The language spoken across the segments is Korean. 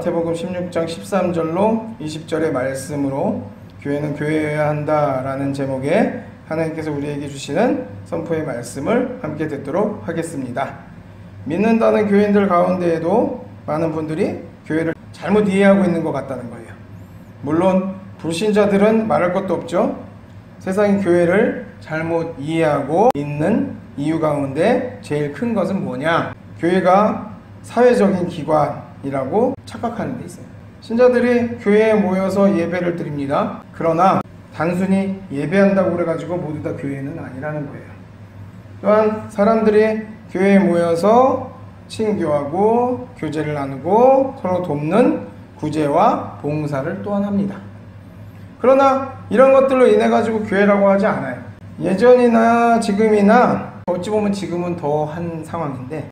마태복음 16장 13절로 20절의 말씀으로 교회는 교회여야 한다라는 제목의 하나님께서 우리에게 주시는 선포의 말씀을 함께 듣도록 하겠습니다. 믿는다는 교인들 가운데에도 많은 분들이 교회를 잘못 이해하고 있는 것 같다는 거예요. 물론 불신자들은 말할 것도 없죠. 세상이 교회를 잘못 이해하고 있는 이유 가운데 제일 큰 것은 뭐냐? 교회가 사회적인 기관이라고 착각하는 데 있어요. 신자들이 교회에 모여서 예배를 드립니다. 그러나 단순히 예배한다고 그래가지고 모두 다 교회는 아니라는 거예요. 또한 사람들이 교회에 모여서 친교하고 교제를 나누고 서로 돕는 구제와 봉사를 또한 합니다. 그러나 이런 것들로 인해 가지고 교회라고 하지 않아요. 예전이나 지금이나 어찌 보면 지금은 더 한 상황인데,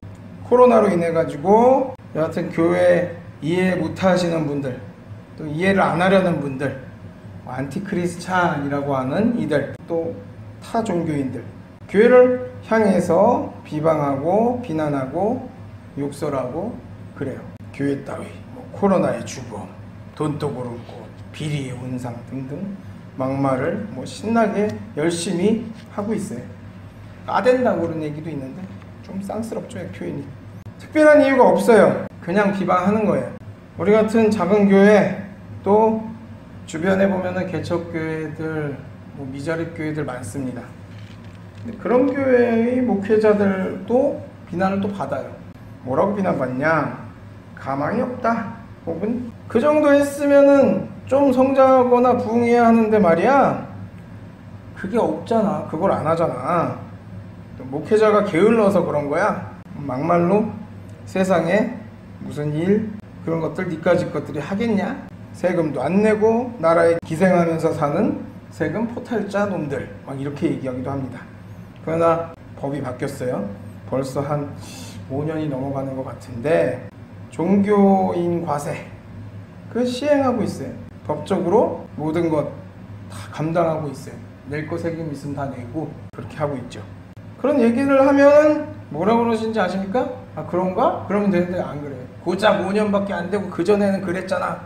코로나로 인해 가지고 여하튼 교회 이해 못하시는 분들, 또 이해를 안 하려는 분들, 안티크리스찬이라고 하는 이들, 또 타 종교인들, 교회를 향해서 비방하고 비난하고 욕설하고 그래요. 교회 따위 코로나의 주범, 돈독으로 고 비리의 온상 등등 막말을 신나게 열심히 하고 있어요. 까댄다고 그런 얘기도 있는데 좀 쌍스럽죠, 표현이. 특별한 이유가 없어요. 그냥 비방하는 거예요. 우리 같은 작은 교회, 또 주변에 보면은 개척교회들, 미자립 교회들 많습니다. 근데 그런 교회의 목회자들도 비난을 또 받아요. 뭐라고 비난받냐? 가망이 없다, 혹은 그 정도 했으면은 좀 성장하거나 부흥해야 하는데 말이야, 그게 없잖아. 그걸 안 하잖아. 목회자가 게을러서 그런 거야. 막말로 세상에 무슨 일, 그런 것들 니까짓 것들이 하겠냐? 세금도 안 내고 나라에 기생하면서 사는 세금 포탈자 놈들, 막 이렇게 얘기하기도 합니다. 그러나 법이 바뀌었어요. 벌써 한 5년이 넘어가는 것 같은데 종교인 과세 그 시행하고 있어요. 법적으로 모든 것 다 감당하고 있어요. 낼 거 세금 있으면 다 내고 그렇게 하고 있죠. 그런 얘기를 하면 뭐라고 그러시는지 아십니까? 아, 그런가? 그러면 되는데 안 그래요. 고작 5년밖에 안 되고 그전에는 그랬잖아.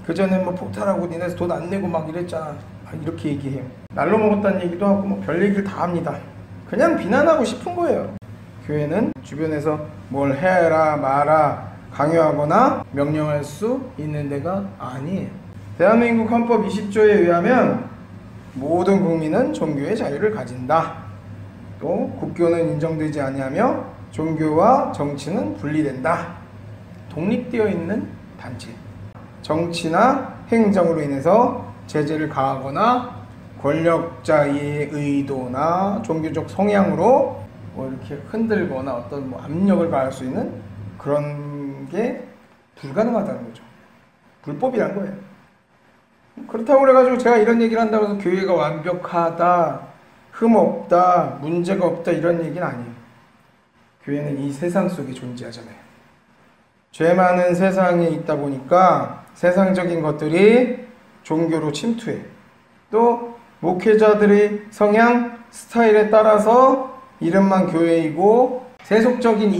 그전엔 폭탄하고 니네서 돈 안 내고 막 이랬잖아. 이렇게 얘기해요. 날로 먹었다는 얘기도 하고 별 얘기를 다 합니다. 그냥 비난하고 싶은 거예요. 교회는 주변에서 뭘 해라 마라 강요하거나 명령할 수 있는 데가 아니에요. 대한민국 헌법 20조에 의하면 모든 국민은 종교의 자유를 가진다. 또 국교는 인정되지 아니하며 종교와 정치는 분리된다. 독립되어 있는 단체. 정치나 행정으로 인해서 제재를 가하거나 권력자의 의도나 종교적 성향으로 이렇게 흔들거나 어떤 압력을 가할 수 있는 그런 게 불가능하다는 거죠. 불법이란 거예요. 그렇다고 그래가지고 제가 이런 얘기를 한다고 해서 교회가 완벽하다, 흠없다, 문제가 없다 이런 얘기는 아니에요. 교회는 이 세상 속에 존재하잖아요. 죄 많은 세상에 있다 보니까 세상적인 것들이 종교로 침투해. 또 목회자들의 성향, 스타일에 따라서 이름만 교회이고 세속적인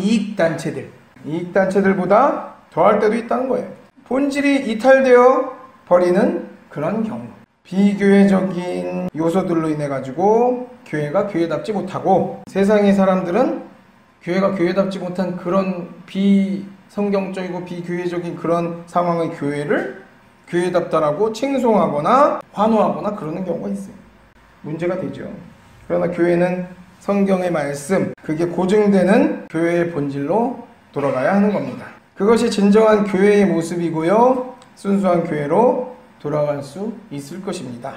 이익단체들보다 더할 때도 있다는 거예요. 본질이 이탈되어 버리는 그런 경우, 비교회적인 요소들로 인해 가지고 교회가 교회답지 못하고, 세상의 사람들은 교회가 교회답지 못한 그런 비성경적이고 비교회적인 그런 상황의 교회를 교회답다라고 칭송하거나 환호하거나 그러는 경우가 있어요. 문제가 되죠. 그러나 교회는 성경의 말씀, 그게 고증되는 교회의 본질로 돌아가야 하는 겁니다. 그것이 진정한 교회의 모습이고요, 순수한 교회로 돌아갈 수 있을 것입니다.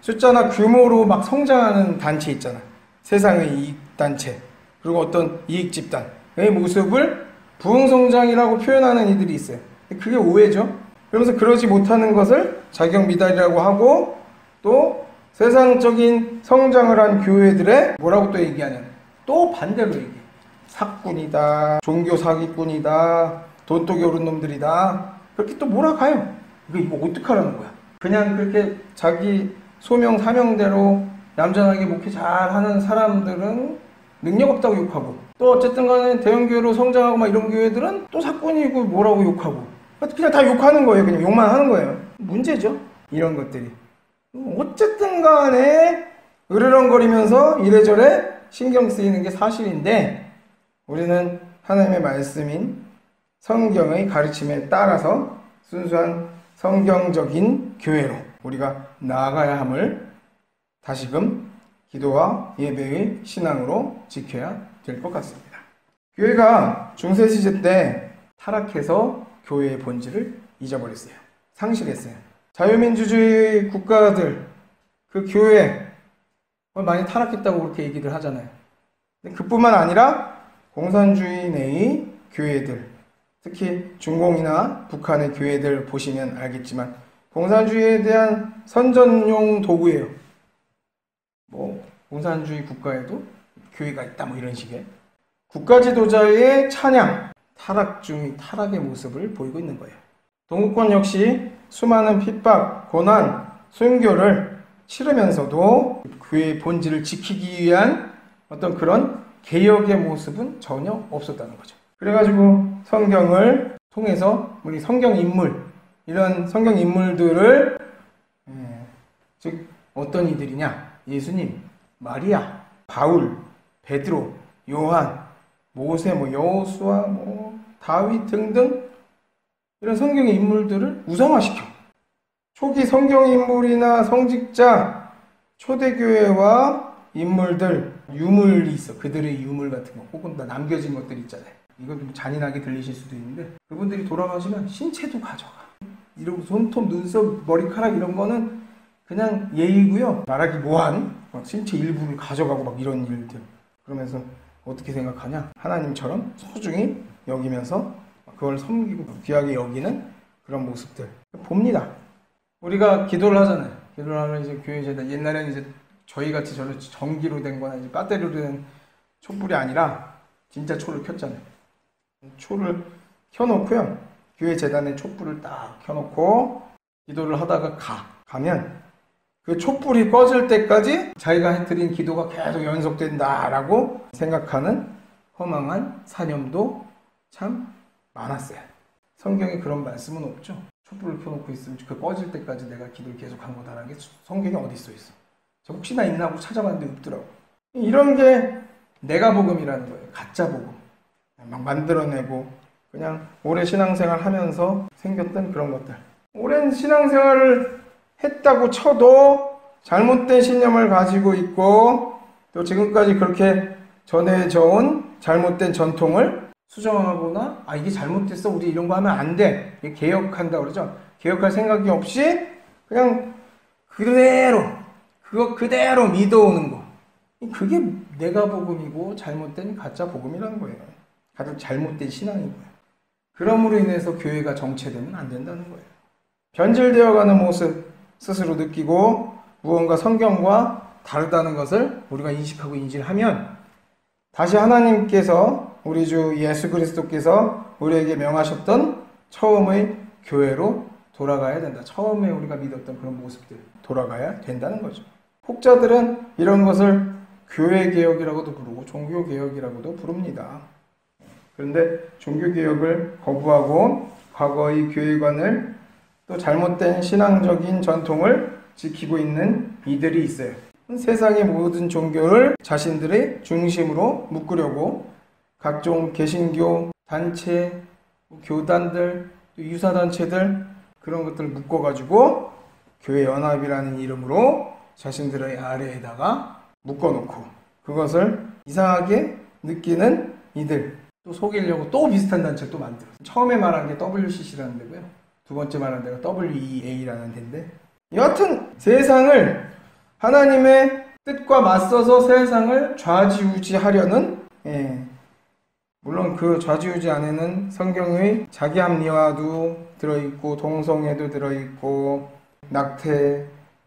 숫자나 규모로 막 성장하는 단체 있잖아. 세상의 이익단체, 그리고 어떤 이익집단의 모습을 부흥성장이라고 표현하는 이들이 있어요. 그게 오해죠. 그러면서 그러지 못하는 것을 자격미달이라고 하고, 또 세상적인 성장을 한 교회들의 뭐라고 또 얘기하냐면 또 반대로 얘기해. 사꾼이다, 종교 사기꾼이다, 돈독이 오른 놈들이다, 그렇게 또 몰아가요. 이거 어떡하라는 거야. 그냥 그렇게 자기 소명 사명대로 얌전하게 목회 잘하는 사람들은 능력 없다고 욕하고, 또 어쨌든 간에 대형교회로 성장하고 막 이런 교회들은 또 사건이고 뭐라고 욕하고, 그냥 다 욕하는 거예요. 그냥 욕만 하는 거예요. 문제죠. 이런 것들이. 어쨌든 간에 으르렁거리면서 이래저래 신경 쓰이는 게 사실인데 우리는 하나님의 말씀인 성경의 가르침에 따라서 순수한 성경적인 교회로 우리가 나아가야 함을 다시금 기도와 예배의 신앙으로 지켜야 될 것 같습니다. 교회가 중세시대 때 타락해서 교회의 본질을 잊어버렸어요. 상실했어요. 자유민주주의 국가들, 그 교회 많이 타락했다고 그렇게 얘기를 하잖아요. 근데 그뿐만 아니라 공산주의 내의 교회들, 특히 중공이나 북한의 교회들 보시면 알겠지만 공산주의에 대한 선전용 도구예요. 공산주의 국가에도 교회가 있다 이런 식의 국가 지도자의 찬양, 타락의 모습을 보이고 있는 거예요. 동구권 역시 수많은 핍박, 고난, 순교를 치르면서도 교회의 본질을 지키기 위한 어떤 그런 개혁의 모습은 전혀 없었다는 거죠. 그래가지고 성경을 통해서 우리 성경 인물, 이런 성경 인물들을 즉 어떤 이들이냐? 예수님, 마리아, 바울, 베드로, 요한, 모세, 여호수아, 다윗 등등 이런 성경의 인물들을 우상화시켜. 초기 성경 인물이나 성직자, 초대교회와 인물들, 유물이 있어. 그들의 유물 같은 거, 혹은 다 남겨진 것들 있잖아요. 이건 좀 잔인하게 들리실 수도 있는데 그분들이 돌아가시면 신체도 가져가. 이러고 손톱, 눈썹, 머리카락 이런 거는 그냥 예의고요. 말하기 뭐한 신체 일부를 가져가고 이런 일들. 그러면서 어떻게 생각하냐? 하나님처럼 소중히 여기면서 그걸 섬기고 귀하게 여기는 그런 모습들 봅니다. 우리가 기도를 하잖아요. 기도를 하면 이제 교회 재단, 옛날에는 이제 저희 같이 저런 전기로 된 거나 이제 배터리로 된 촛불이 아니라 진짜 초를 켰잖아요. 초를 켜놓고요. 교회 재단에 촛불을 딱 켜놓고 기도를 하다가 가면 그 촛불이 꺼질 때까지 자기가 해드린 기도가 계속 연속된다라고 생각하는 허망한 사념도 참 많았어요. 성경에 그런 말씀은 없죠. 촛불을 켜놓고 있으면 그 꺼질 때까지 내가 기도를 계속한 거다라는 게 성경에 어디 써 있어. 저 혹시나 있나 하고 찾아봤는데 없더라고. 이런 게 내가 복음이라는 거예요. 가짜 복음. 막 만들어내고 그냥 오래 신앙생활 하면서 생겼던 그런 것들. 오랜 신앙생활을 했다고 쳐도 잘못된 신념을 가지고 있고 또 지금까지 그렇게 전해져온 잘못된 전통을 수정하거나 이게 잘못됐어 우리 이런 거 하면 안 돼 개혁한다 그러죠. 개혁할 생각이 없이 그냥 그거 그대로 믿어오는 거. 그게 내가 복음이고 잘못된 가짜 복음이라는 거예요. 가장 잘못된 신앙이고요. 그럼으로 인해서 교회가 정체되면 안 된다는 거예요. 변질되어가는 모습 스스로 느끼고 무언가 성경과 다르다는 것을 우리가 인식하고 인지하면 다시 하나님께서 우리 주 예수 그리스도께서 우리에게 명하셨던 처음의 교회로 돌아가야 된다. 처음에 우리가 믿었던 그런 모습들 돌아가야 된다는 거죠. 혹자들은 이런 것을 교회개혁이라고도 부르고 종교개혁이라고도 부릅니다. 그런데 종교개혁을 거부하고 과거의 교회관을 또 잘못된 신앙적인 전통을 지키고 있는 이들이 있어요. 세상의 모든 종교를 자신들의 중심으로 묶으려고 각종 개신교 단체, 교단들, 유사단체들 그런 것들을 묶어가지고 교회연합이라는 이름으로 자신들의 아래에다가 묶어놓고 그것을 이상하게 느끼는 이들 또 속이려고 또 비슷한 단체를 또 만들어. 처음에 말한 게 WCC라는 데고요. 두 번째 말한 데가 WEA라는 데인데 여하튼 세상을 하나님의 뜻과 맞서서 세상을 좌지우지하려는 물론 그 좌지우지 안에는 성경의 자기합리화도 들어있고 동성애도 들어있고 낙태,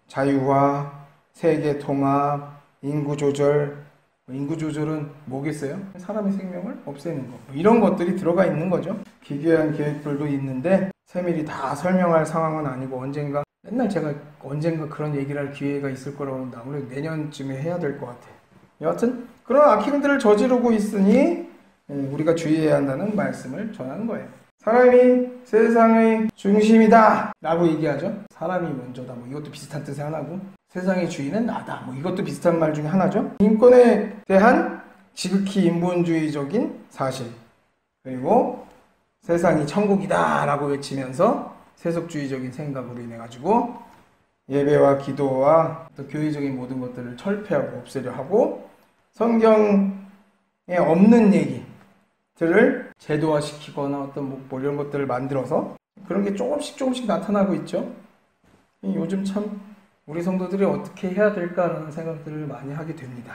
자유화, 세계통합, 인구조절 인구조절은 뭐겠어요? 사람의 생명을 없애는 거 이런 것들이 들어가 있는 거죠. 기괴한 계획들도 있는데 세밀히 다 설명할 상황은 아니고 맨날 제가 언젠가 그런 얘기를 할 기회가 있을 거라고 하는데 아무래도 내년쯤에 해야 될 것 같아요. 여하튼 그런 악행들을 저지르고 있으니 우리가 주의해야 한다는 말씀을 전하는 거예요. 사람이 세상의 중심이다 라고 얘기하죠. 사람이 먼저다, 뭐 이것도 비슷한 뜻의 하나고, 세상의 주인은 나다, 뭐 이것도 비슷한 말 중에 하나죠. 인권에 대한 지극히 인본주의적인 사실, 그리고 세상이 천국이다 라고 외치면서 세속주의적인 생각으로 인해 가지고 예배와 기도와 또 교회적인 모든 것들을 철폐하고 없애려 하고, 성경에 없는 얘기들을 제도화시키거나 어떤 뭐 이런 것들을 만들어서 그런 게 조금씩 나타나고 있죠. 요즘 참 우리 성도들이 어떻게 해야 될까라는 생각들을 많이 하게 됩니다.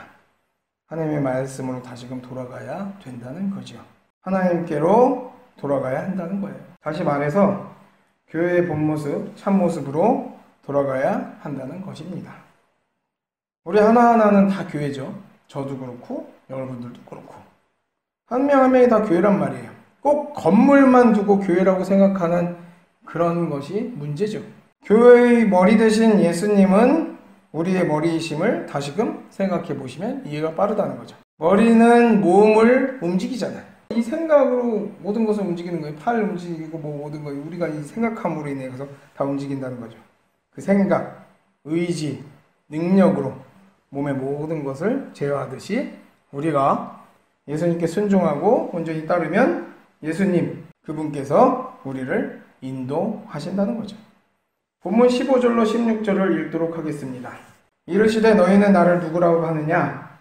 하나님의 말씀으로 다시금 돌아가야 된다는 거죠. 하나님께로 돌아가야 한다는 거예요. 다시 말해서 교회의 본 모습, 참 모습으로 돌아가야 한다는 것입니다. 우리 하나하나는 다 교회죠. 저도 그렇고 여러분들도 그렇고 한 명 한 명이 다 교회란 말이에요. 꼭 건물만 두고 교회라고 생각하는 그런 것이 문제죠. 교회의 머리 되신 예수님은 우리의 머리이심을 다시금 생각해 보시면 이해가 빠르다는 거죠. 머리는 몸을 움직이잖아요. 이 생각으로 모든 것을 움직이는 거예요. 팔 움직이고 뭐 모든 거 우리가 이 생각함으로 인해서 다 움직인다는 거죠. 그 생각, 의지, 능력으로 몸의 모든 것을 제어하듯이 우리가 예수님께 순종하고 온전히 따르면 예수님 그분께서 우리를 인도하신다는 거죠. 본문 15절로 16절을 읽도록 하겠습니다. 이르시되 너희는 나를 누구라고 하느냐?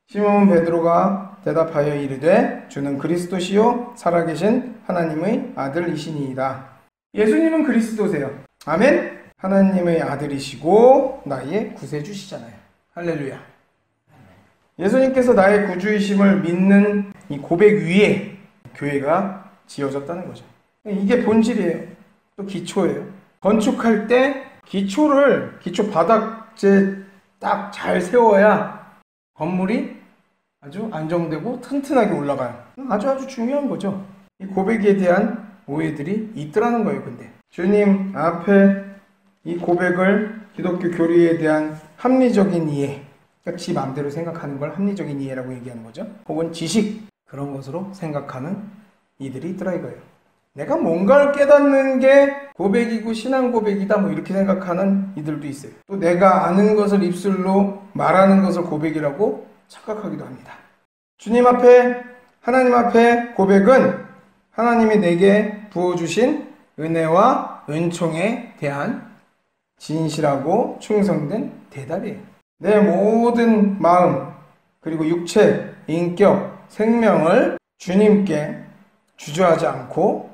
시몬 베드로가 대답하여 이르되 주는 그리스도시요 살아계신 하나님의 아들이시니이다. 예수님은 그리스도세요. 아멘. 하나님의 아들이시고 나의 구세주시잖아요. 할렐루야. 예수님께서 나의 구주이심을 믿는 이 고백 위에 교회가 지어졌다는 거죠. 이게 본질이에요. 또 기초예요. 건축할 때 기초 바닥재 딱 잘 세워야 건물이 아주 안정되고 튼튼하게 올라가요. 아주 중요한 거죠. 이 고백에 대한 오해들이 있더라는 거예요. 근데 주님 앞에 이 고백을 기독교 교리에 대한 합리적인 이해, 지 마음대로 생각하는 걸 합리적인 이해라고 얘기하는 거죠. 혹은 지식, 그런 것으로 생각하는 이들이 있더라 이거예요. 내가 뭔가를 깨닫는 게 고백이고 신앙 고백이다 뭐 이렇게 생각하는 이들도 있어요. 또 내가 아는 것을 입술로 말하는 것을 고백이라고 착각하기도 합니다. 주님 앞에, 하나님 앞에 고백은 하나님이 내게 부어주신 은혜와 은총에 대한 진실하고 충성된 대답이에요. 내 모든 마음, 그리고 육체, 인격, 생명을 주님께 주저하지 않고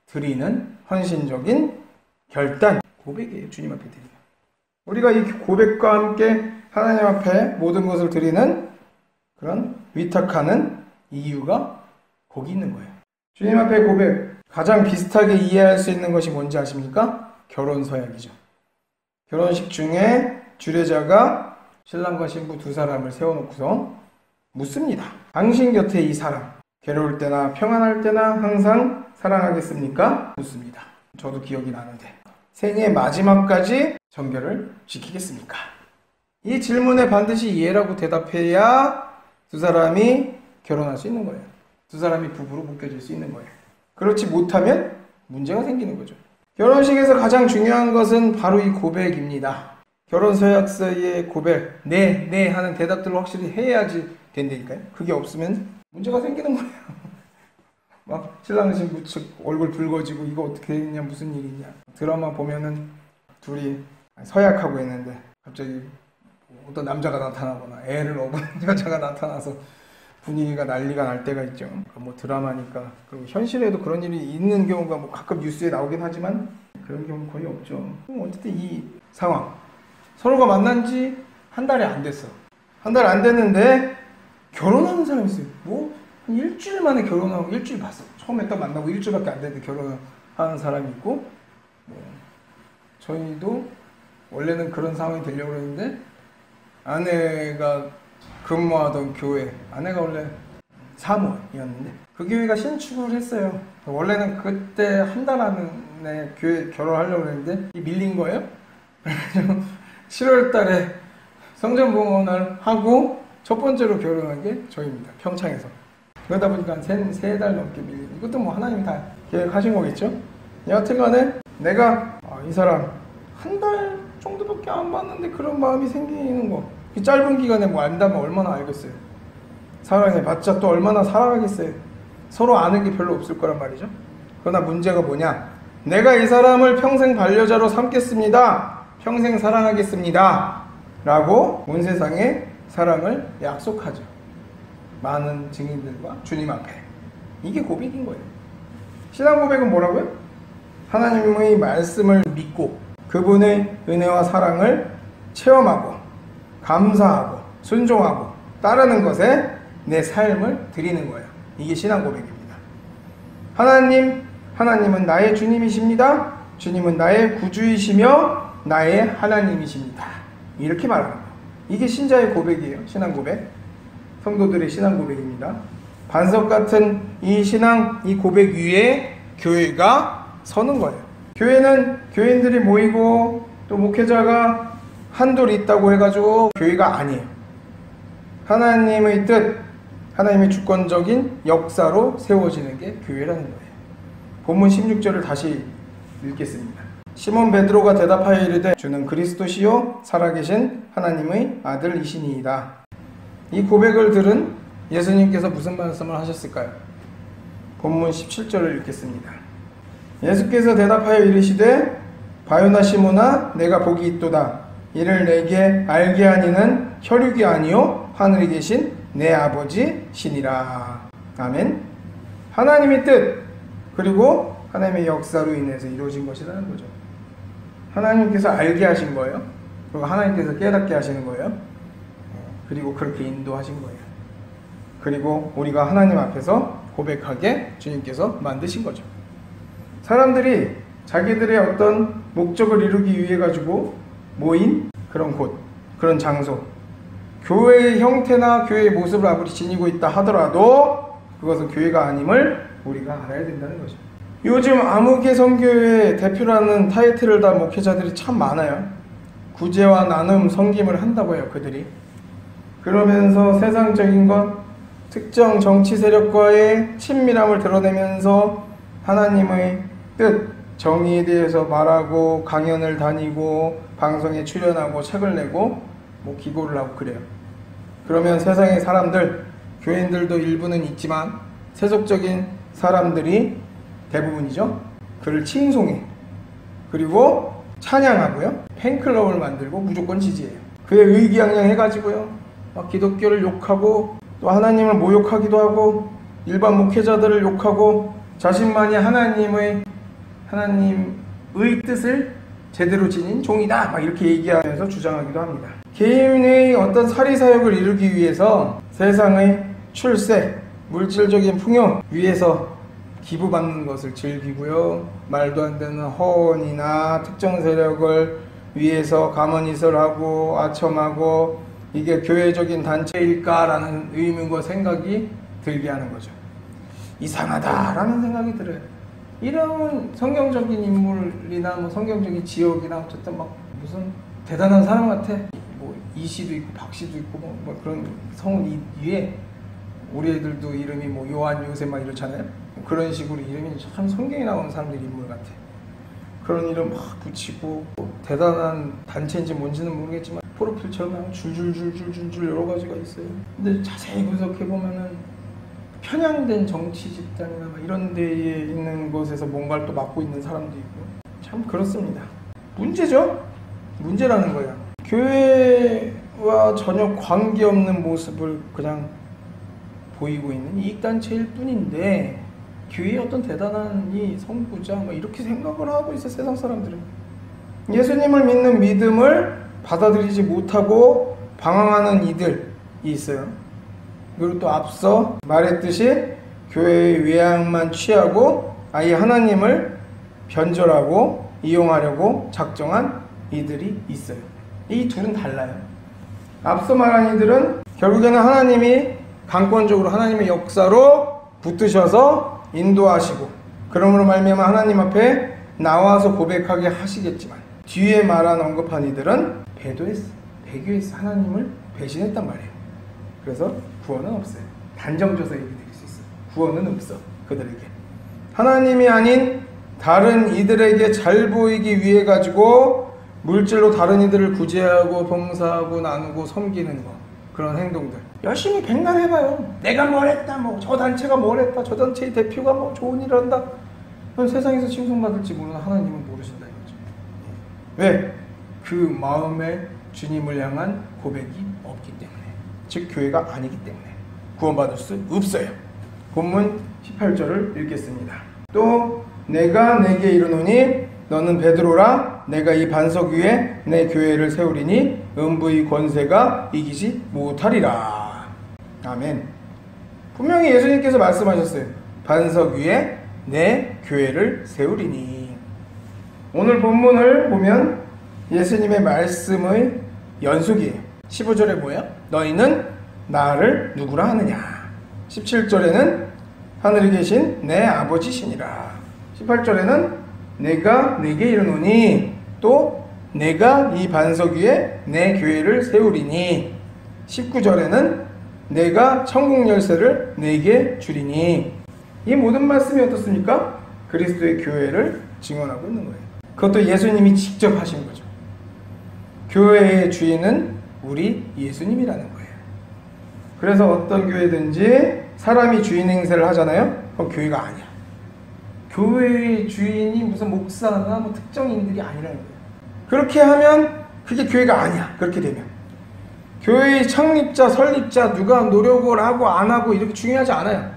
드리는 헌신적인 결단, 고백이에요. 주님 앞에 드리는. 우리가 이 고백과 함께 하나님 앞에 모든 것을 드리는 그런 위탁하는 이유가 거기 있는 거예요. 주님 앞에 고백, 가장 비슷하게 이해할 수 있는 것이 뭔지 아십니까? 결혼 서약이죠. 결혼식 중에 주례자가 신랑과 신부 두 사람을 세워놓고서 묻습니다. 당신 곁에 이 사람, 괴로울 때나 평안할 때나 항상 사랑하겠습니까? 묻습니다. 저도 기억이 나는데 생애 마지막까지 정결을 지키겠습니까? 이 질문에 반드시 예라고 대답해야 두 사람이 결혼할 수 있는 거예요. 두 사람이 부부로 묶여질 수 있는 거예요. 그렇지 못하면 문제가 생기는 거죠. 결혼식에서 가장 중요한 것은 바로 이 고백입니다. 결혼서약서의 고백, 네 하는 대답들을 확실히 해야지 된다니까요. 그게 없으면 문제가 생기는 거예요. 막 신랑 신부 측 얼굴 붉어지고 이거 어떻게 했냐 무슨 일이냐. 드라마 보면은 둘이 서약하고 있는데 갑자기 어떤 남자가 나타나거나 애를 업은 여자가 나타나서 분위기가 난리가 날 때가 있죠. 뭐 드라마니까. 그리고 현실에도 그런 일이 있는 경우가 뭐 가끔 뉴스에 나오긴 하지만 그런 경우는 거의 없죠. 어쨌든 이 상황, 서로가 만난 지 한 달이 안 됐어. 한 달 안 됐는데 결혼하는 사람이 있어요. 뭐 일주일 만에 결혼하고 일주일 봤어. 처음에 딱 만나고 일주일밖에 안 됐는데 결혼하는 사람이 있고, 뭐 저희도 원래는 그런 상황이 되려고 했는데 아내가 근무하던 교회, 아내가 원래 사모였는데 그 교회가 신축을 했어요. 원래는 그때 한 달 안에 교회 결혼하려고 했는데 밀린 거예요. 그래서 7월 달에 성전봉헌을 하고 첫 번째로 결혼한 게 저희입니다. 평창에서. 그러다 보니까 한 3달 넘게 밀린. 이것도 뭐 하나님이 다 계획하신 거겠죠? 여하튼간에 내가 이 사람 한 달 정도밖에 안 봤는데 그런 마음이 생기는 거, 그 짧은 기간에 뭐 안다면 얼마나 알겠어요. 사랑해봤자 또 얼마나 사랑하겠어요. 서로 아는 게 별로 없을 거란 말이죠. 그러나 문제가 뭐냐, 내가 이 사람을 평생 반려자로 삼겠습니다, 평생 사랑하겠습니다 라고 온 세상에 사랑을 약속하죠. 많은 증인들과 주님 앞에. 이게 고백인 거예요. 신앙 고백은 뭐라고요? 하나님의 말씀을 믿고 그분의 은혜와 사랑을 체험하고 감사하고 순종하고 따르는 것에 내 삶을 드리는 거예요. 이게 신앙 고백입니다. 하나님은 나의 주님이십니다. 주님은 나의 구주이시며 나의 하나님이십니다. 이렇게 말하는 거예요. 이게 신자의 고백이에요. 신앙 고백. 성도들의 신앙 고백입니다. 반석 같은 이 신앙, 이 고백 위에 교회가 서는 거예요. 교회는 교인들이 모이고 또 목회자가 한둘 있다고 해가지고 교회가 아니에요. 하나님의 뜻, 하나님의 주권적인 역사로 세워지는 게 교회라는 거예요. 본문 16절을 다시 읽겠습니다. 시몬 베드로가 대답하여 이르되 주는 그리스도시요 살아계신 하나님의 아들이시니이다. 이 고백을 들은 예수님께서 무슨 말씀을 하셨을까요? 본문 17절을 읽겠습니다. 예수께서 대답하여 이르시되 바요나 시몬아 내가 복이 있도다. 이를 내게 알게 하니는 혈육이 아니요 하늘에 계신 내 아버지시니라. 아멘. 하나님의 뜻 그리고 하나님의 역사로 인해서 이루어진 것이라는 거죠. 하나님께서 알게 하신 거예요. 그리고 하나님께서 깨닫게 하시는 거예요. 그리고 그렇게 인도하신 거예요. 그리고 우리가 하나님 앞에서 고백하게 주님께서 만드신 거죠. 사람들이 자기들의 어떤 목적을 이루기 위해 가지고 모인 그런 곳, 그런 장소, 교회의 형태나 교회의 모습을 아무리 지니고 있다 하더라도 그것은 교회가 아님을 우리가 알아야 된다는 거죠. 요즘 아무개 선교회 대표라는 타이틀을 단 목회자들이 참 많아요. 구제와 나눔 섬김을 한다고 해요. 그들이. 그러면서 세상적인 것, 특정 정치 세력과의 친밀함을 드러내면서 하나님의 뜻, 정의에 대해서 말하고 강연을 다니고 방송에 출연하고 책을 내고 뭐 기고를 하고 그래요. 그러면 세상의 사람들, 교인들도 일부는 있지만 세속적인 사람들이 대부분이죠. 그를 칭송해. 그리고 찬양하고요. 팬클럽을 만들고 무조건 지지해요. 그에 의기양양해가지고요. 막 기독교를 욕하고 또 하나님을 모욕하기도 하고 일반 목회자들을 욕하고 자신만이 하나님의 뜻을 제대로 지닌 종이다 막 이렇게 얘기하면서 주장하기도 합니다. 개인의 어떤 사리사욕을 이루기 위해서 세상의 출세, 물질적인 풍요 위해서 기부받는 것을 즐기고요. 말도 안 되는 허언이나 특정 세력을 위해서 가만히설하고 아첨하고 이게 교회적인 단체일까라는 의문과 생각이 들게 하는 거죠. 이상하다라는 생각이 들어요. 이런 성경적인 인물이나 뭐 성경적인 지역이나 어쨌든 막 무슨 대단한 사람 같아. 뭐 이씨도 있고 박씨도 있고 뭐 그런 성은 위에 우리 애들도 이름이 뭐 요한, 요셉 막 이렇잖아요. 그런 식으로 이름이 참 성경에 나오는 사람들 인물 같아. 그런 이름 막 붙이고 대단한 단체인지 뭔지는 모르겠지만 프로필처럼 줄줄줄줄줄 여러 가지가 있어요. 근데 자세히 분석해보면은 편향된 정치 집단이나 막 이런 데에 있는 곳에서 뭔가를 또 맡고 있는 사람도 있고 참 그렇습니다. 문제죠? 문제라는 거야. 교회와 전혀 관계없는 모습을 그냥 보이고 있는 이익단체일 뿐인데 교회의 어떤 대단한 이 성부자 뭐 이렇게 생각을 하고 있어 세상 사람들은. 예수님을 믿는 믿음을 받아들이지 못하고 방황하는 이들이 있어요. 그리고 또 앞서 말했듯이 교회의 외양만 취하고 아예 하나님을 변절하고 이용하려고 작정한 이들이 있어요. 이 둘은 달라요. 앞서 말한 이들은 결국에는 하나님이 강권적으로 하나님의 역사로 붙드셔서 인도하시고 그러므로 말미암아 하나님 앞에 나와서 고백하게 하시겠지만 뒤에 말한 언급한 이들은 배도했어. 배교했어. 하나님을 배신했단 말이에요. 그래서 구원은 없어요. 단정져서 얘기 드릴 수 있어요. 구원은 없어. 그들에게. 하나님이 아닌 다른 이들에게 잘 보이기 위해 가지고 물질로 다른 이들을 구제하고 봉사하고 나누고 섬기는 거, 그런 행동들 열심히 백날 해봐요. 내가 뭘 했다, 뭐 저 단체가 뭘 했다, 저 단체의 대표가 뭐 좋은 일을 한다. 그건 세상에서 칭송받을지 모르는 하나님은 모르신다 이거죠. 왜? 그 마음에 주님을 향한 고백이 없기 때문에, 즉 교회가 아니기 때문에 구원받을 수 없어요. 본문 18절을 읽겠습니다. 또 내가 내게 이르노니 너는 베드로라. 내가 이 반석 위에 내 교회를 세우리니 음부의 권세가 이기지 못하리라. 아멘. 분명히 예수님께서 말씀하셨어요. 반석 위에 내 교회를 세우리니. 오늘 본문을 보면 예수님의 말씀의 연속이에요. 15절에 뭐예요? 너희는 나를 누구라 하느냐. 17절에는 하늘에 계신 내 아버지시니라. 18절에는 내가 내게 이르노니, 또 내가 이 반석 위에 내 교회를 세우리니, 19절에는 내가 천국 열쇠를 내게 주리니. 이 모든 말씀이 어떻습니까? 그리스도의 교회를 증언하고 있는 거예요. 그것도 예수님이 직접 하신 거죠. 교회의 주인은 우리 예수님이라는 거예요. 그래서 어떤 교회든지 사람이 주인 행세를 하잖아요. 그럼 교회가 아니야. 교회의 주인이 무슨 목사나 뭐 특정인들이 아니라는 거예요. 그렇게 하면 그게 교회가 아니야. 그렇게 되면 교회의 창립자, 설립자, 누가 노력을 하고 안 하고 이렇게 중요하지 않아요.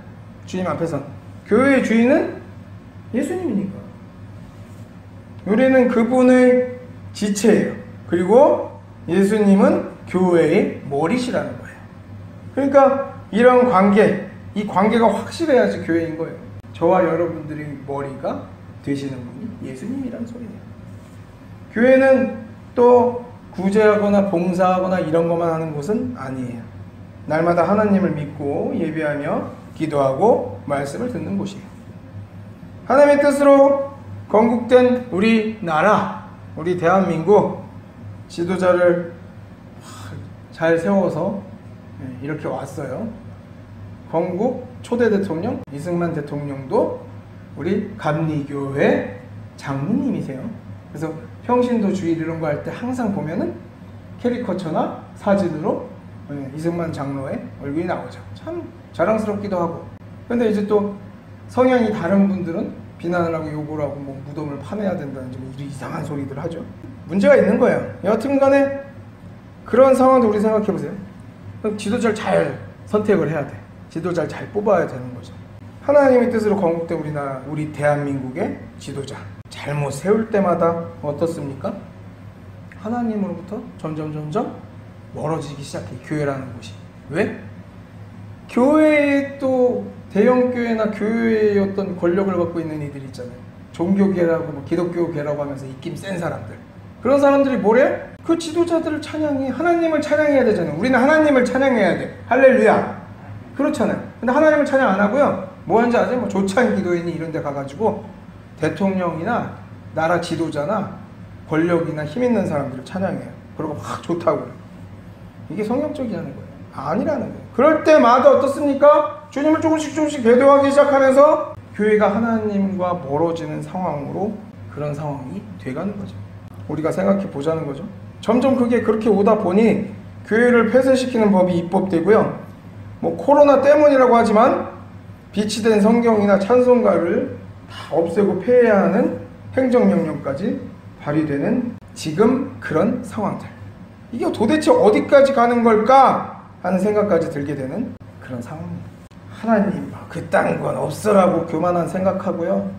주님 앞에서는 교회의 주인은 예수님이니까. 우리는 그분의 지체예요. 그리고 예수님은 교회의 머리시라는 거예요. 그러니까 이런 관계, 이 관계가 확실해야지 교회인 거예요. 저와 여러분들의 머리가 되시는 분이 예수님이란 소리예요. 교회는 또 구제하거나 봉사하거나 이런 것만 하는 곳은 아니에요. 날마다 하나님을 믿고 예배하며 기도하고 말씀을 듣는 곳이에요. 하나님의 뜻으로 건국된 우리 나라, 우리 대한민국 지도자를 잘 세워서 이렇게 왔어요. 건국 초대 대통령 이승만 대통령도 우리 감리교회 장로님이세요. 그래서 평신도 주일 이런 거 할 때 항상 보면은 캐리커처나 사진으로 이승만 장로의 얼굴이 나오죠. 참 자랑스럽기도 하고. 근데 이제 또 성향이 다른 분들은 비난을 하고 욕을 하고 뭐 무덤을 파내야 된다는 좀 이상한 소리들 하죠. 문제가 있는 거예요. 여튼간에 그런 상황도 우리 생각해 보세요. 지도자를 잘 선택을 해야 돼. 지도자를 잘 뽑아야 되는 거죠. 하나님의 뜻으로 건국된 우리나라, 우리 대한민국의 지도자 잘못 세울 때마다 어떻습니까? 하나님으로부터 점점 멀어지기 시작해. 교회라는 곳이. 왜? 교회에 또 대형교회나 교회의 어떤 권력을 갖고 있는 이들 있잖아요. 종교계라고 뭐 기독교계라고 하면서 입김 센 사람들. 그런 사람들이 뭐래? 그 지도자들을 찬양해. 하나님을 찬양해야 되잖아요. 우리는 하나님을 찬양해야 돼. 할렐루야. 그렇잖아요. 근데 하나님을 찬양 안 하고요. 뭐 하는지 아세요? 뭐 조찬 기도회니 이런 데 가가지고 대통령이나 나라 지도자나 권력이나 힘 있는 사람들을 찬양해요. 그러고 막 좋다고 그래요. 이게 성경적이라는 거예요. 아니라는 거예요. 그럴 때마다 어떻습니까? 주님을 조금씩 배도하기 시작하면서 교회가 하나님과 멀어지는 상황으로 그런 상황이 돼가는 거죠. 우리가 생각해 보자는 거죠. 점점 그게 그렇게 오다 보니 교회를 폐쇄시키는 법이 입법되고요. 뭐 코로나 때문이라고 하지만 비치된 성경이나 찬송가를 다 없애고 폐해야 하는 행정명령까지 발휘되는 지금 그런 상황들. 이게 도대체 어디까지 가는 걸까 하는 생각까지 들게 되는 그런 상황입니다. 하나님 그딴 건 없으라고 교만한 생각하고요.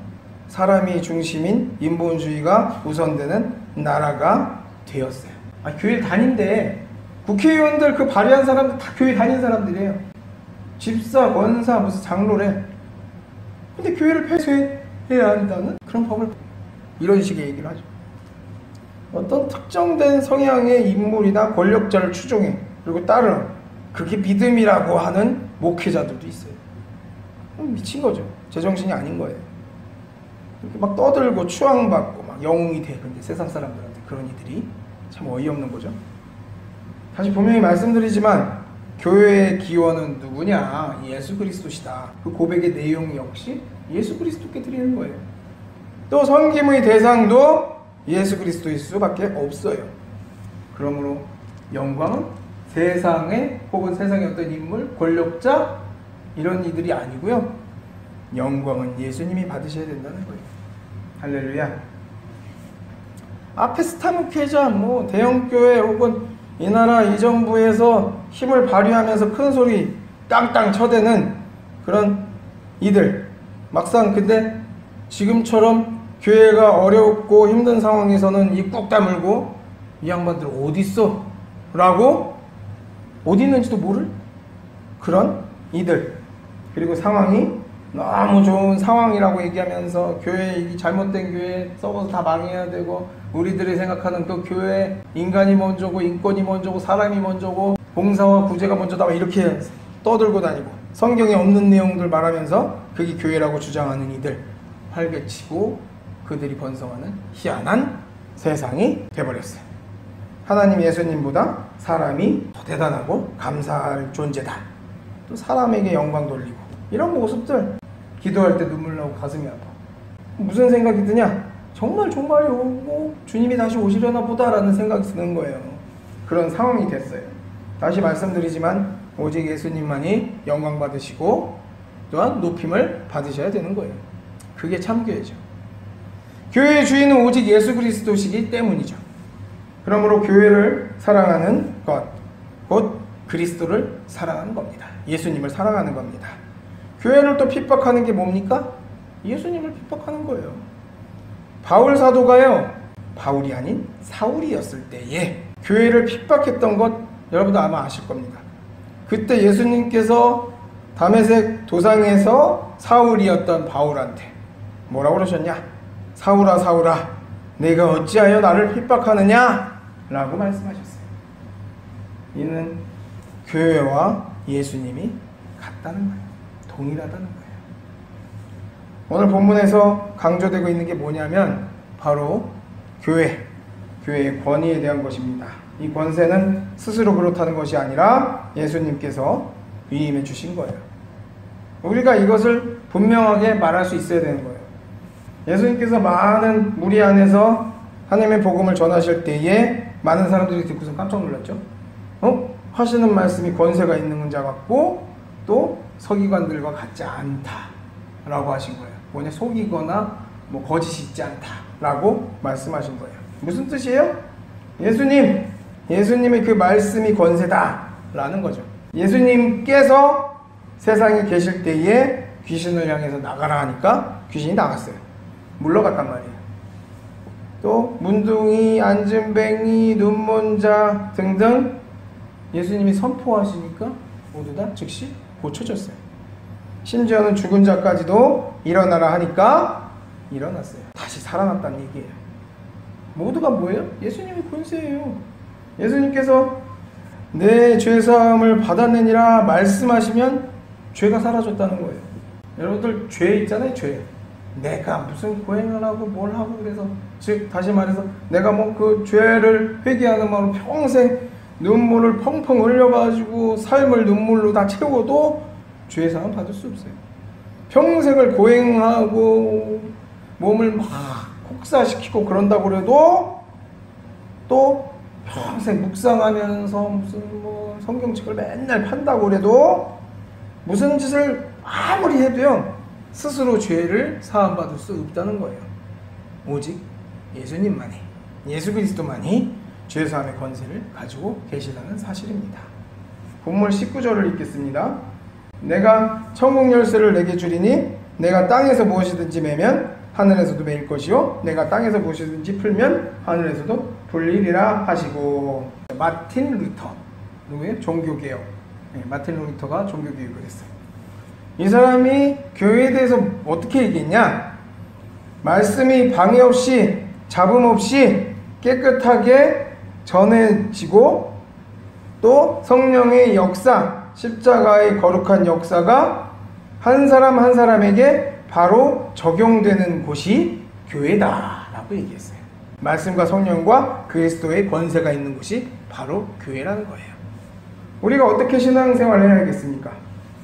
사람이 중심인 인본주의가 우선되는 나라가 되었어요. 교회를 다닌데 국회의원들 그 발의한 사람들 다 교회 다닌 사람들이에요. 집사, 권사, 무슨 장로래. 근데 교회를 폐쇄해야 한다는 그런 법을 이런 식의 얘기를 하죠. 어떤 특정된 성향의 인물이나 권력자를 추종해 그리고 따르는 그게 믿음이라고 하는 목회자들도 있어요. 미친 거죠. 제정신이 아닌 거예요. 이렇게 막 떠들고 추앙받고 막 영웅이 돼. 근데 세상 사람들한테 그런 이들이 참 어이없는 거죠. 다시 분명히 말씀드리지만 교회의 기원은 누구냐? 예수 그리스도시다. 그 고백의 내용 역시 예수 그리스도께 드리는 거예요. 또 섬김의 대상도 예수 그리스도일 수밖에 없어요. 그러므로 영광은 세상의 혹은 세상의 어떤 인물, 권력자 이런 이들이 아니고요. 영광은 예수님이 받으셔야 된다는 거예요. 할렐루야. 아페스타 목회자, 대형교회 혹은 이 나라 이 정부에서 힘을 발휘하면서 큰 소리 땅땅 쳐대는 그런 이들, 막상 근데 지금처럼 교회가 어렵고 힘든 상황에서는 입 꾹 다물고 이 양반들 어디 있어? 라고 어디 있는지도 모를 그런 이들, 그리고 상황이 너무 좋은 상황이라고 얘기하면서 교회, 이 잘못된 교회 썩어서 다 망해야 되고, 우리들이 생각하는 그 교회 인간이 먼저고 인권이 먼저고 사람이 먼저고 봉사와 구제가 먼저다 이렇게 떠들고 다니고 성경에 없는 내용들 말하면서 그게 교회라고 주장하는 이들 활개치고 그들이 번성하는 희한한 세상이 돼버렸어요. 하나님 예수님보다 사람이 더 대단하고 감사할 존재다. 또 사람에게 영광 돌리고 이런 모습들, 기도할 때 눈물 나고 가슴이 아파. 무슨 생각이 드냐? 정말요, 주님이 다시 오시려나 보다라는 생각이 드는 거예요. 그런 상황이 됐어요. 다시 말씀드리지만 오직 예수님만이 영광 받으시고 또한 높임을 받으셔야 되는 거예요. 그게 참교회죠. 교회의 주인은 오직 예수 그리스도시기 때문이죠. 그러므로 교회를 사랑하는 것, 곧 그리스도를 사랑하는 겁니다. 예수님을 사랑하는 겁니다. 교회를 또 핍박하는 게 뭡니까? 예수님을 핍박하는 거예요. 바울 사도가요, 바울이 아닌 사울이었을 때에 교회를 핍박했던 것 여러분도 아마 아실 겁니다. 그때 예수님께서 다메섹 도상에서 사울이었던 바울한테 뭐라고 그러셨냐? 사울아 사울아, 내가 어찌하여 나를 핍박하느냐? 라고 말씀하셨어요. 이는 교회와 예수님이 같다는 거예요. 동일하다는 거예요. 오늘 본문에서 강조되고 있는 게 뭐냐면 바로 교회의 권위에 대한 것입니다. 이 권세는 스스로 그렇다는 것이 아니라 예수님께서 위임해 주신 거예요. 우리가 이것을 분명하게 말할 수 있어야 되는 거예요. 예수님께서 많은 무리 안에서 하나님의 복음을 전하실 때에 많은 사람들이 듣고서 깜짝 놀랐죠. 하시는 말씀이 권세가 있는 자 같고 또 서기관들과 같지 않다라고 하신 거예요. 뭐냐, 속이거나 거짓이 있지 않다라고 말씀하신 거예요. 무슨 뜻이에요? 예수님의 그 말씀이 권세다라는 거죠. 예수님께서 세상에 계실 때에 귀신을 향해서 나가라 하니까 귀신이 나갔어요. 물러갔단 말이에요. 또 문둥이, 안진뱅이, 눈먼자 등등 예수님이 선포하시니까 모두 다 즉시 고쳐졌어요. 심지어는 죽은 자까지도 일어나라 하니까 일어났어요. 다시 살아났다는 얘기예요. 모두가 뭐예요? 예수님의 권세예요. 예수님께서 내 죄사함을 받았느니라 말씀하시면 죄가 사라졌다는 거예요. 여러분들 죄 있잖아요. 죄. 내가 무슨 고행을 하고 뭘 하고 그래서, 즉 다시 말해서 내가 그 죄를 회개하는 마음으로 평생 눈물을 펑펑 흘려가지고 삶을 눈물로 다 채워도 죄사함 받을 수 없어요. 평생을 고행하고 몸을 막 혹사시키고 그런다고 그래도 또 평생 묵상하면서 무슨 성경책을 맨날 판다고 그래도 무슨 짓을 아무리 해도요 스스로 죄를 사함받을 수 없다는 거예요. 오직 예수님만이, 예수 그리스도만이 죄사함의 권세를 가지고 계시다는 사실입니다. 본문 19절을 읽겠습니다. 내가 천국 열쇠를 내게 주리니 내가 땅에서 무엇이든지 매면 하늘에서도 매일 것이요 내가 땅에서 무엇이든지 풀면 하늘에서도 풀리리라 하시고. 마틴 루터, 누구예요? 종교개혁. 마틴 루터가 종교개혁을 했어요. 이 사람이 교회에 대해서 어떻게 얘기했냐? 말씀이 방해 없이 잡음 없이 깨끗하게 전해지고 또 성령의 역사, 십자가의 거룩한 역사가 한 사람 한 사람에게 바로 적용되는 곳이 교회다라고 얘기했어요. 말씀과 성령과 그리스도의 권세가 있는 곳이 바로 교회라는 거예요. 우리가 어떻게 신앙생활을 해야겠습니까?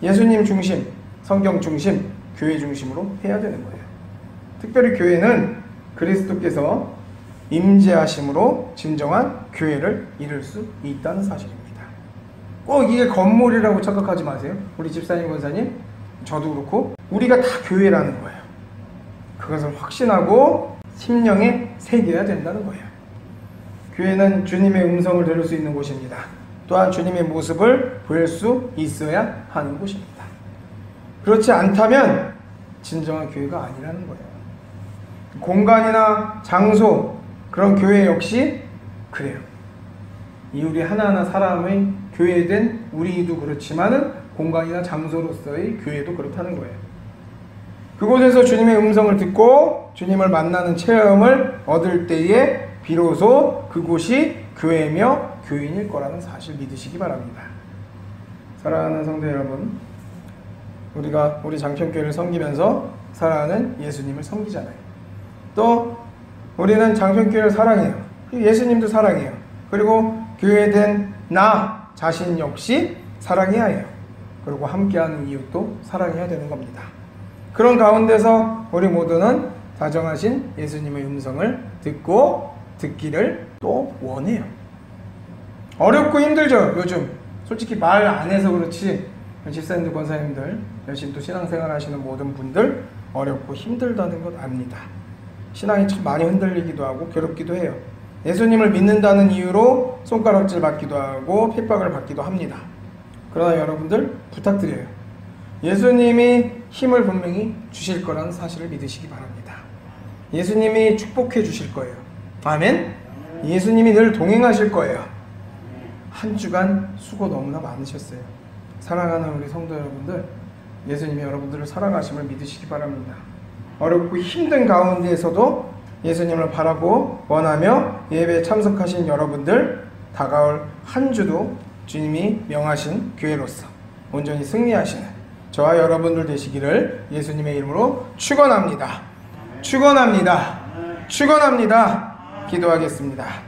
예수님 중심, 성경 중심, 교회 중심으로 해야 되는 거예요. 특별히 교회는 그리스도께서 임재하심으로 진정한 교회를 이룰 수 있다는 사실입니다. 꼭 이게 건물이라고 착각하지 마세요. 우리 집사님, 권사님, 저도 그렇고 우리가 다 교회라는 거예요. 그것을 확신하고 심령에 새겨야 된다는 거예요. 교회는 주님의 음성을 들을 수 있는 곳입니다. 또한 주님의 모습을 볼 수 있어야 하는 곳입니다. 그렇지 않다면 진정한 교회가 아니라는 거예요. 공간이나 장소, 그런 교회 역시 그래요. 이 우리 하나하나 사람의 교회된 우리도 그렇지만은 공간이나 장소로서의 교회도 그렇다는 거예요. 그곳에서 주님의 음성을 듣고 주님을 만나는 체험을 얻을 때에 비로소 그곳이 교회며 교인일 거라는 사실 믿으시기 바랍니다. 사랑하는 성도 여러분, 우리가 우리 장평교회를 섬기면서 사랑하는 예수님을 섬기잖아요. 또 우리는 장평교회를 사랑해요. 예수님도 사랑해요. 그리고 교회된 나 자신 역시 사랑해야 해요. 그리고 함께하는 이웃도 사랑해야 되는 겁니다. 그런 가운데서 우리 모두는 다정하신 예수님의 음성을 듣기를 또 원해요. 어렵고 힘들죠, 요즘. 솔직히 말 안 해서 그렇지 집사님들, 권사님들, 열심히 또 신앙생활 하시는 모든 분들 어렵고 힘들다는 것 압니다. 신앙이 참 많이 흔들리기도 하고 괴롭기도 해요. 예수님을 믿는다는 이유로 손가락질 받기도 하고 핍박을 받기도 합니다. 그러나 여러분들 부탁드려요. 예수님이 힘을 분명히 주실 거라는 사실을 믿으시기 바랍니다. 예수님이 축복해 주실 거예요. 아멘? 예수님이 늘 동행하실 거예요. 한 주간 수고 너무나 많으셨어요. 사랑하는 우리 성도 여러분들, 예수님이 여러분들을 사랑하심을 믿으시기 바랍니다. 어렵고 힘든 가운데에서도 예수님을 바라고 원하며 예배에 참석하신 여러분들, 다가올 한 주도 주님이 명하신 교회로서 온전히 승리하시는 저와 여러분들 되시기를 예수님의 이름으로 축원합니다. 축원합니다. 축원합니다. 기도하겠습니다.